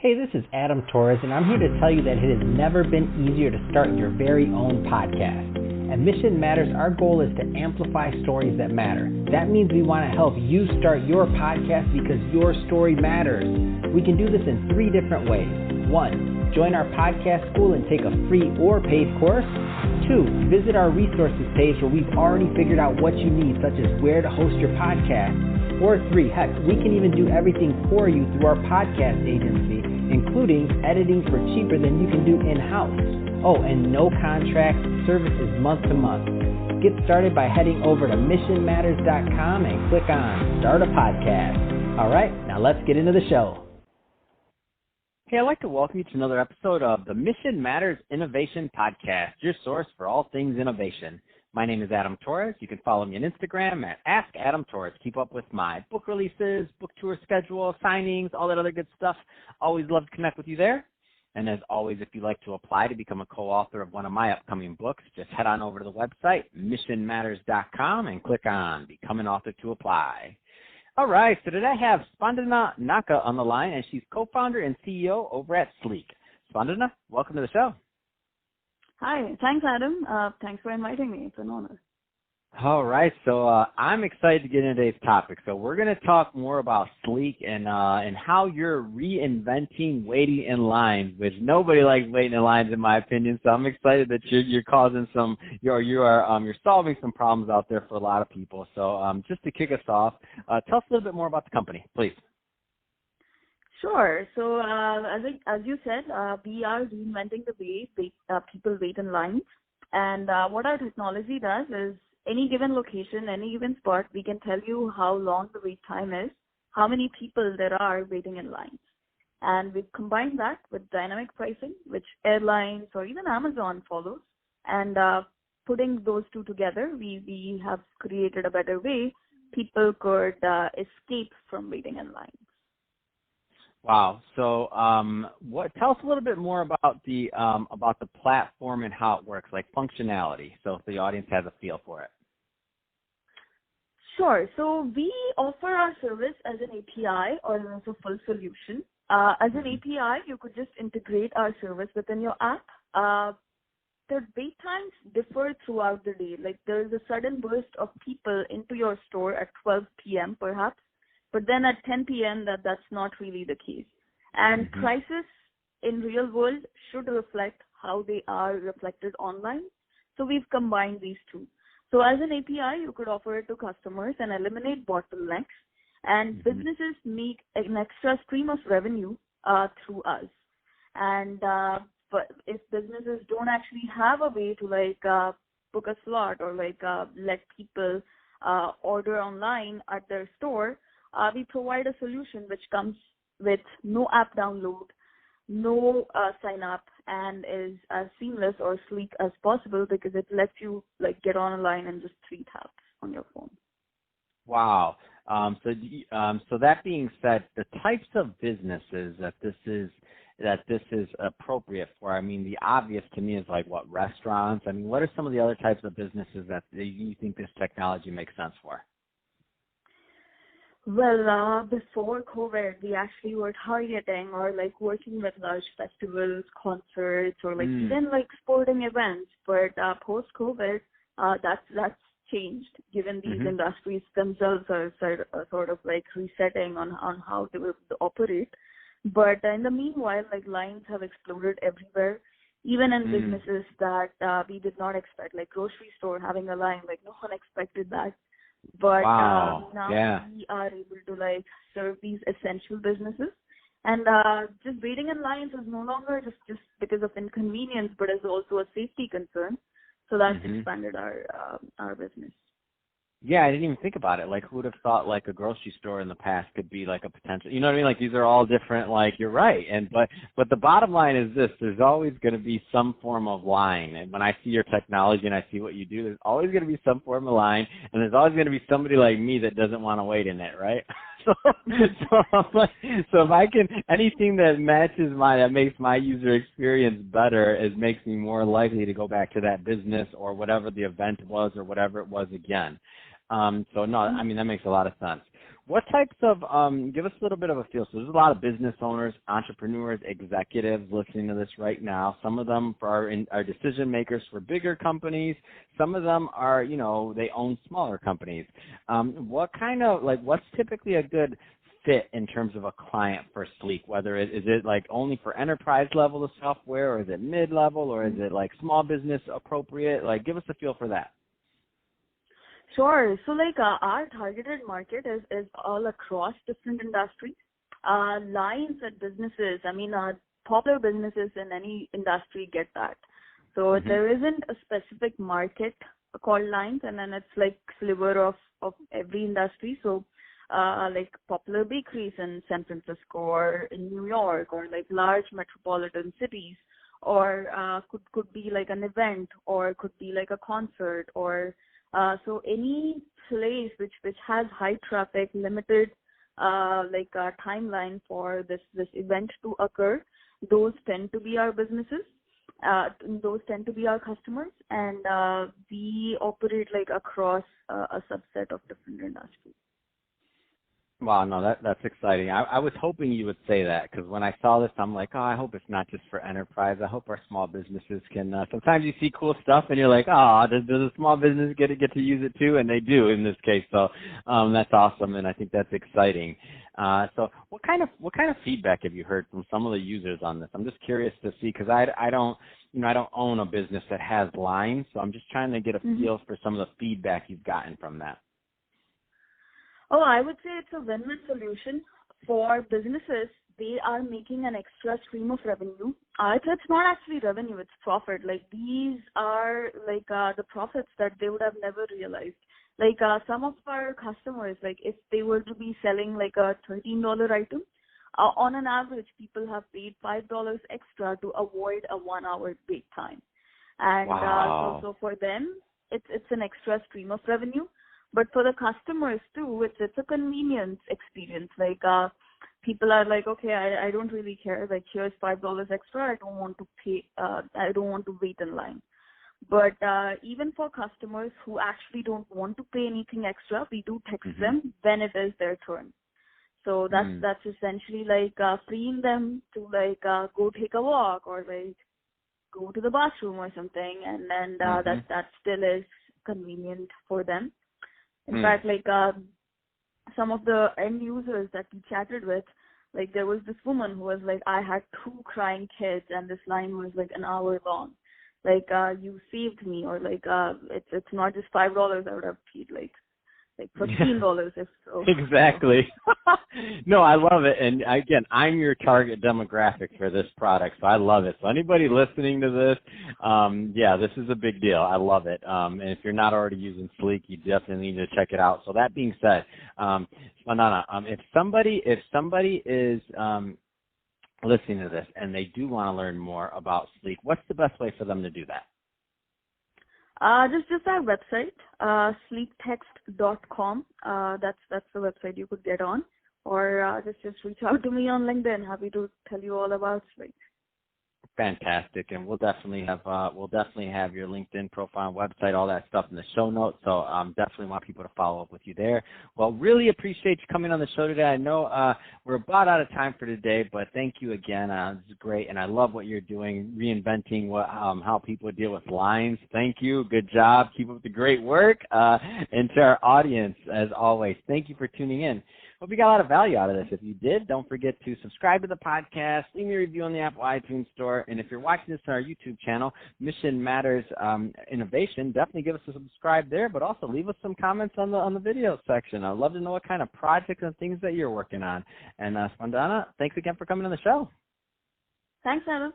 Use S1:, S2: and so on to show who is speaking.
S1: Hey, this is Adam Torres, and I'm here to tell you that it has never been easier to start your very own podcast. At Mission Matters, our goal is to amplify stories that matter. That means we want to help you start your podcast because your story matters. We can do this in 3 different ways. 1, join our podcast school and take a free or paid course. 2, visit our resources page where we've already figured out what you need, such as where to host your podcast. Or 3, heck, we can even do everything for you through our podcast agency, including editing for cheaper than you can do in-house. Oh, and no contracts, services month to month. Get started by heading over to missionmatters.com and click on Start a Podcast. All right, now let's get into the show. Hey, I'd like to welcome you to another episode of the Mission Matters Innovation Podcast, your source for all things innovation. My name is Adam Torres. You can follow me on Instagram at AskAdamTorres. Keep up with my book releases, book tour schedule, signings, all that other good stuff. Always love to connect with you there. And as always, if you'd like to apply to become a co-author of one of my upcoming books, just head on over to the website, missionmatters.com, and click on Become an Author to apply. All right, so today I have Spandana Nakka on the line, and she's co-founder and CEO over at Sleek. Spandana, welcome to the show.
S2: Hi. Thanks, Adam. Thanks for inviting me. It's an honor.
S1: All right. So I'm excited to get into today's topic. So we're going to talk more about Sleek and how you're reinventing waiting in lines, which nobody likes waiting in lines, in my opinion. So I'm excited that you're causing you're solving some problems out there for a lot of people. So just to kick us off, tell us a little bit more about the company, please.
S2: Sure. So as you said, we are reinventing the way people wait in lines. And what our technology does is any given location, any given spot, we can tell you how long the wait time is, how many people there are waiting in lines. And we've combined that with dynamic pricing, which airlines or even Amazon follows. And putting those two together, we have created a better way people could escape from waiting in lines.
S1: Wow. So, tell us a little bit more about the platform and how it works, like functionality, so if the audience has a feel for it.
S2: Sure. So we offer our service as an API or as a full solution. As an API, you could just integrate our service within your app. The wait times differ throughout the day. Like there is a sudden burst of people into your store at 12 p.m. perhaps. But then at 10 p.m., that's not really the case. And prices in real world should reflect how they are reflected online. So we've combined these two. So as an API, you could offer it to customers and eliminate bottlenecks. And businesses make an extra stream of revenue through us. And but if businesses don't actually have a way to book a slot or let people order online at their store, we provide a solution which comes with no app download, no sign up, and is as seamless or sleek as possible because it lets you get on a line in just 3 taps on your phone.
S1: Wow. So that being said, the types of businesses that this is appropriate for, I mean, the obvious to me is restaurants. I mean, what are some of the other types of businesses that you think this technology makes sense for?
S2: Well, before COVID, we actually were targeting or working with large festivals, concerts, or even sporting events. But post-COVID, that's changed, given these industries themselves are sort of resetting on how they will operate. But in the meanwhile, lines have exploded everywhere, even in businesses that we did not expect, like grocery store having a line, no one expected that. But now we are able to serve these essential businesses, and just waiting in lines is no longer just because of inconvenience, but is also a safety concern. So that's expanded our business.
S1: Yeah, I didn't even think about it. Who would have thought a grocery store in the past could be a potential, you know what I mean? These are all different, you're right. But the bottom line is this, there's always going to be some form of line. And when I see your technology and I see what you do, there's always going to be some form of line. And there's always going to be somebody like me that doesn't want to wait in it, right? So if I can, anything that that makes my user experience better, makes me more likely to go back to that business or whatever the event was or whatever it was again. So no, I mean, that makes a lot of sense.
S3: What types of, give us a little bit of a feel. So there's a lot of business owners, entrepreneurs, executives listening to this right now. Some of them are decision makers for bigger companies. Some of them are, they own smaller companies. What's typically a good fit in terms of a client for Sleek? Whether is it like only for enterprise level of software, or is it mid-level, or is it like small business appropriate? Like, give us a feel for that.
S2: Sure. So our targeted market is all across different industries. Lines at businesses, popular businesses in any industry get that. So there isn't a specific market called lines, and then it's like sliver of every industry. So like popular bakeries in San Francisco or in New York, or like large metropolitan cities, or could be like an event, or could be like a concert, or so any place which has high traffic, limited timeline for this event to occur, those tend to be our businesses. Those tend to be our customers, and we operate like across a subset of different industries.
S3: Wow, no, that's exciting. I was hoping you would say that, because when I saw this, I'm like, I hope it's not just for enterprise. I hope our small businesses can. Sometimes you see cool stuff, and you're like, does a small business get to use it too? And they do in this case. So that's awesome, and I think that's exciting. So what kind of feedback have you heard from some of the users on this? I'm just curious to see, because I don't own a business that has lines, so I'm just trying to get a feel for some of the feedback you've gotten from that.
S2: Oh, I would say it's a win-win solution for businesses. They are making an extra stream of revenue. It's not actually revenue, it's profit. Like, these are like the profits that they would have never realized. Like some of our customers, like if they were to be selling like a $13 item, on an average, people have paid $5 extra to avoid a 1-hour wait time. And
S3: wow.
S2: so for them, it's an extra stream of revenue. But for the customers too, it's a convenience experience. Like people are like, okay, I don't really care. Like, here's $5 extra. I don't want to pay. I don't want to wait in line. But even for customers who actually don't want to pay anything extra, we do text them when it is their turn. So that's essentially like freeing them to like go take a walk, or like go to the bathroom or something, and then that still is convenient for them. In fact, like some of the end users that we chatted with, like there was this woman who was like, I had 2 crying kids, and this line was like an hour long. Like you saved me, or like it's not just $5. I would have paid like $15 if so.
S3: Exactly. No, I love it. And again, I'm your target demographic for this product, so I love it. So anybody listening to this, this is a big deal. I love it. And if you're not already using Sleek, you definitely need to check it out. So that being said, Spandana, if somebody is listening to this and they do want to learn more about Sleek, what's the best way for them to do that?
S2: Just our website, sleektext.com. That's the website you could get on, or just reach out to me on LinkedIn. Happy to tell you all about Sleek.
S3: Fantastic, and we'll definitely have your LinkedIn profile, website, all that stuff in the show notes. So definitely want people to follow up with you there. Well, really appreciate you coming on the show today. I know we're about out of time for today, but thank you again. This is great, and I love what you're doing, reinventing how people deal with lines. Thank you. Good job. Keep up the great work. And to our audience, as always, thank you for tuning in. Hope you got a lot of value out of this. If you did, don't forget to subscribe to the podcast, leave me a review on the Apple iTunes Store, and if you're watching this on our YouTube channel, Mission Matters Innovation, definitely give us a subscribe there, but also leave us some comments on the video section. I'd love to know what kind of projects and things that you're working on. And Spandana, thanks again for coming on the show.
S2: Thanks, Adam.